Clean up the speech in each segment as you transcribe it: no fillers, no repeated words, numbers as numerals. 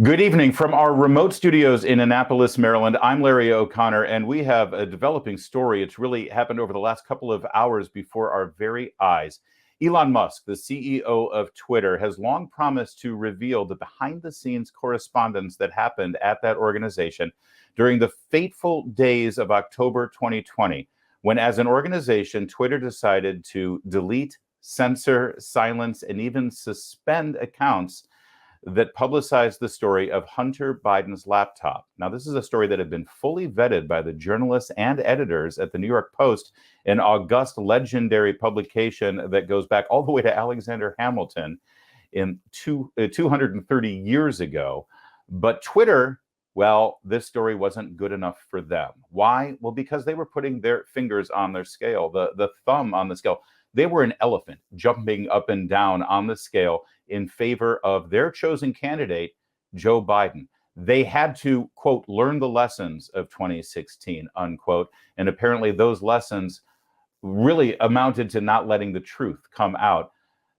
Good evening from our remote studios in Annapolis, Maryland. I'm Larry O'Connor, and we have a developing story. It's really happened over the last couple of hours before our very eyes. Elon Musk, the CEO of Twitter, has long promised to reveal the behind-the-scenes correspondence that happened at that organization during the fateful days of October 2020, when, as an organization, Twitter decided to delete, censor, silence, and even suspend accounts that publicized the story of Hunter Biden's laptop. Now, this is a story that had been fully vetted by the journalists and editors at the New York Post, an august, legendary publication that goes back all the way to Alexander Hamilton in 230 years ago. But Twitter, well, this story wasn't good enough for them. Why? Well, because they were putting their fingers on their scale, the thumb on the scale. They were an elephant jumping up and down on the scale in favor of their chosen candidate, Joe Biden. They had to, quote, learn the lessons of 2016, unquote. And apparently those lessons really amounted to not letting the truth come out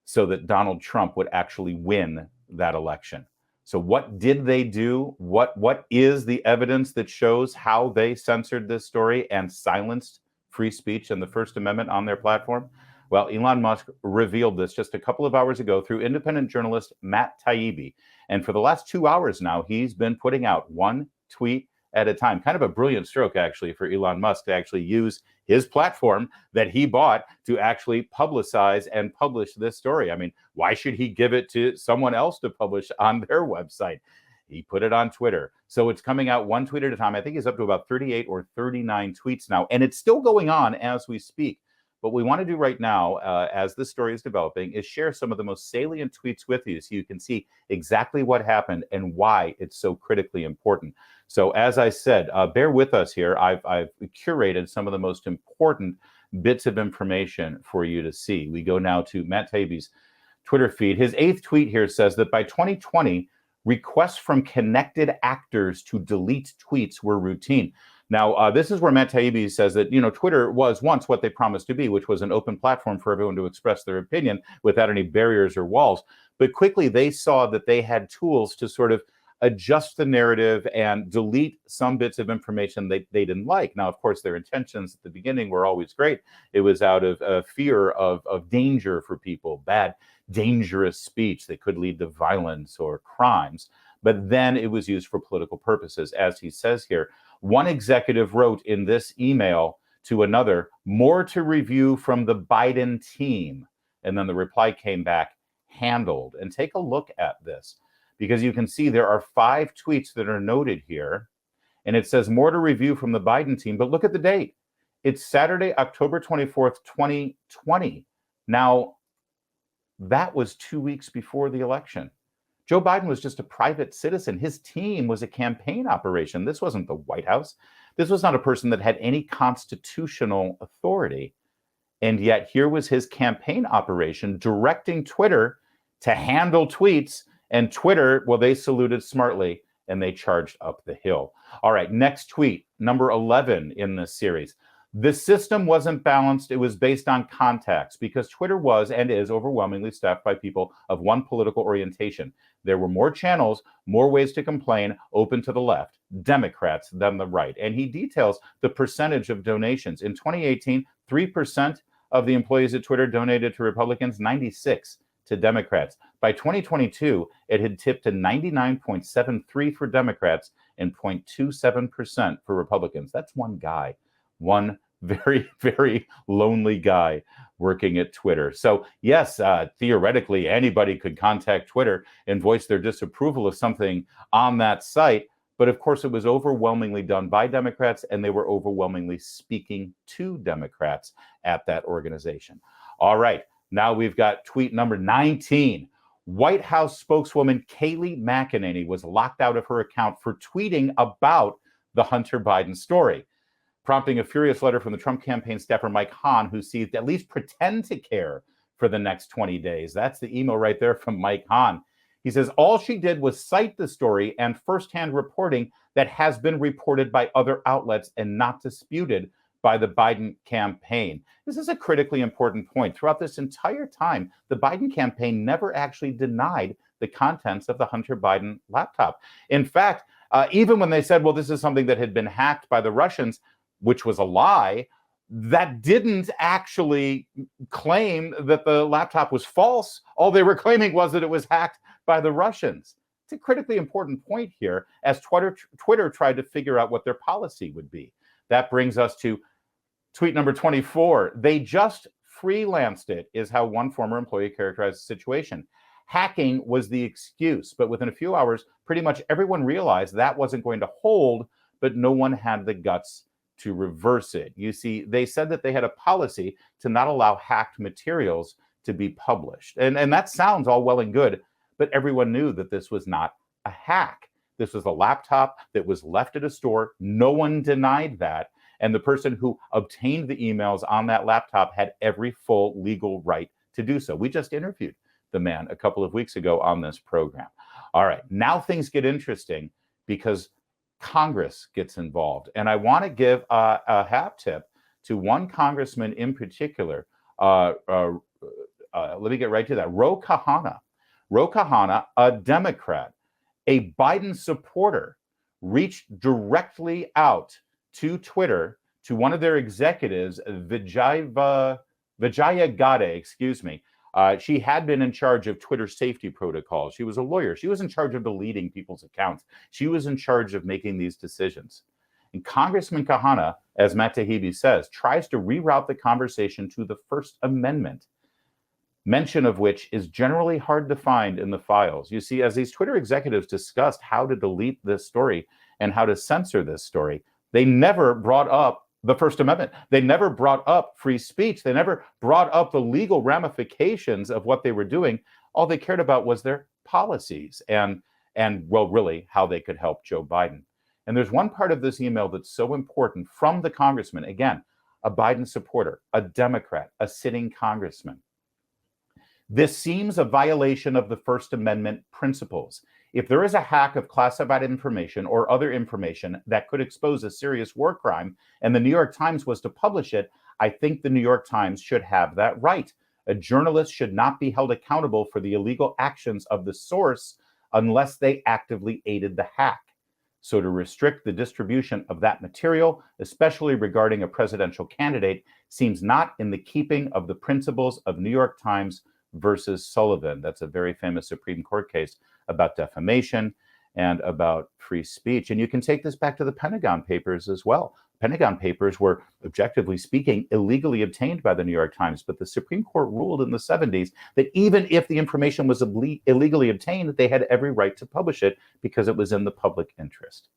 so that Donald Trump would actually win that election. So what did they do? What is the evidence that shows how they censored this story and silenced free speech and the First Amendment on their platform? Well, Elon Musk revealed this just a couple of hours ago through independent journalist Matt Taibbi. And for the last 2 hours now, he's been putting out one tweet at a time. Kind of a brilliant stroke, actually, for Elon Musk to actually use his platform that he bought to actually publicize and publish this story. I mean, why should he give it to someone else to publish on their website? He put it on Twitter. So it's coming out one tweet at a time. I think he's up to about 38 or 39 tweets now, and it's still going on as we speak. What we want to do right now, as this story is developing, is share some of the most salient tweets with you so you can see exactly what happened and why it's so critically important. So as I said, bear with us here. I've curated some of the most important bits of information for you to see. We go now to Matt Taibbi's Twitter feed. His 8th tweet here says that by 2020, requests from connected actors to delete tweets were routine. Now, this is where Matt Taibbi says that, Twitter was once what they promised to be, which was an open platform for everyone to express their opinion without any barriers or walls. But quickly, they saw that they had tools to sort of adjust the narrative and delete some bits of information they didn't like. Now, of course, their intentions at the beginning were always great. It was out of fear of danger for people, bad, dangerous speech that could lead to violence or crimes. But then it was used for political purposes, as he says here. One executive wrote in this email to another, more to review from the Biden team. And then the reply came back, handled. And take a look at this, because you can see there are 5 tweets that are noted here. And it says more to review from the Biden team. But look at the date. It's Saturday, October 24th, 2020. Now, that was 2 weeks before the election. Joe Biden was just a private citizen. His team was a campaign operation. This wasn't the White House. This was not a person that had any constitutional authority. And yet here was his campaign operation directing Twitter to handle tweets. And Twitter, well, they saluted smartly and they charged up the hill. All right, next tweet, number 11 in this series. The system wasn't balanced. It was based on contacts, because Twitter was and is overwhelmingly staffed by people of one political orientation. There were more channels, more ways to complain, open to the left, Democrats, than the right. And he details the percentage of donations. In 2018, 3% of the employees at Twitter donated to Republicans, 96% to Democrats. By 2022, it had tipped to 99.73% for Democrats and 0.27% for Republicans. That's one guy. One very, very lonely guy working at Twitter. So yes, theoretically, anybody could contact Twitter and voice their disapproval of something on that site. But of course, it was overwhelmingly done by Democrats, and they were overwhelmingly speaking to Democrats at that organization. All right, now we've got tweet number 19. White House spokeswoman Kayleigh McEnany was locked out of her account for tweeting about the Hunter Biden story, prompting a furious letter from the Trump campaign staffer Mike Hahn, who sees at least pretend to care for the next 20 days. That's the email right there from Mike Hahn. He says, all she did was cite the story and firsthand reporting that has been reported by other outlets and not disputed by the Biden campaign. This is a critically important point. Throughout this entire time, the Biden campaign never actually denied the contents of the Hunter Biden laptop. In fact, even when they said, well, this is something that had been hacked by the Russians, which was a lie, that didn't actually claim that the laptop was false. All they were claiming was that it was hacked by the Russians. It's a critically important point here as Twitter tried to figure out what their policy would be. That brings us to tweet number 24. They just freelanced it, is how one former employee characterized the situation. Hacking was the excuse, but within a few hours, pretty much everyone realized that wasn't going to hold, but no one had the guts to reverse it. You see, they said that they had a policy to not allow hacked materials to be published. And that sounds all well and good, but everyone knew that this was not a hack. This was a laptop that was left at a store. No one denied that. And the person who obtained the emails on that laptop had every full legal right to do so. We just interviewed the man a couple of weeks ago on this program. All right, now things get interesting because Congress gets involved. And I want to give a hat tip to one congressman in particular. Let me get right to that. Ro Khanna. Ro Khanna, a Democrat, a Biden supporter, reached directly out to Twitter, to one of their executives, Vijaya Gadde, excuse me. She had been in charge of Twitter safety protocols. She was a lawyer. She was in charge of deleting people's accounts. She was in charge of making these decisions. And Congressman Khanna, as Matt Taibbi says, tries to reroute the conversation to the First Amendment, mention of which is generally hard to find in the files. You see, as these Twitter executives discussed how to delete this story and how to censor this story, they never brought up the First Amendment. They never brought up free speech. They never brought up the legal ramifications of what they were doing. All they cared about was their policies and well, really, how they could help Joe Biden. And there's one part of this email that's so important from the congressman, again, a Biden supporter, a Democrat, a sitting congressman. This seems a violation of the First Amendment principles. If there is a hack of classified information or other information that could expose a serious war crime, and the New York Times was to publish it, I think the New York Times should have that right. A journalist should not be held accountable for the illegal actions of the source unless they actively aided the hack. So to restrict the distribution of that material, especially regarding a presidential candidate, seems not in the keeping of the principles of New York Times versus Sullivan. That's a very famous Supreme Court case about defamation and about free speech. And you can take this back to the Pentagon Papers as well. Pentagon Papers were, objectively speaking, illegally obtained by the New York Times, but the Supreme Court ruled in the 70s that even if the information was illegally obtained, they had every right to publish it because it was in the public interest.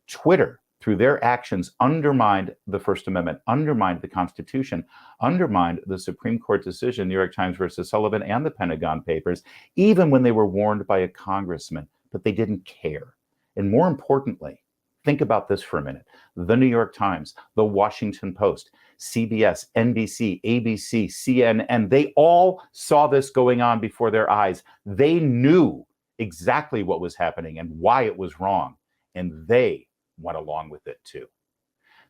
Twitter, through their actions, undermined the First Amendment, undermined the Constitution, undermined the Supreme Court decision, New York Times versus Sullivan, and the Pentagon Papers, even when they were warned by a congressman, but they didn't care. And more importantly, think about this for a minute. The New York Times, the Washington Post, CBS, NBC, ABC, CNN, they all saw this going on before their eyes. They knew exactly what was happening and why it was wrong, and they went along with it too.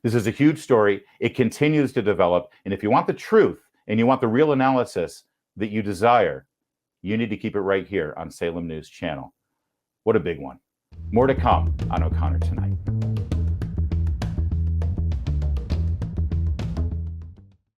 This is a huge story. It continues to develop. And if you want the truth and you want the real analysis that you desire, you need to keep it right here on Salem News Channel. What a big one. More to come on O'Connor Tonight.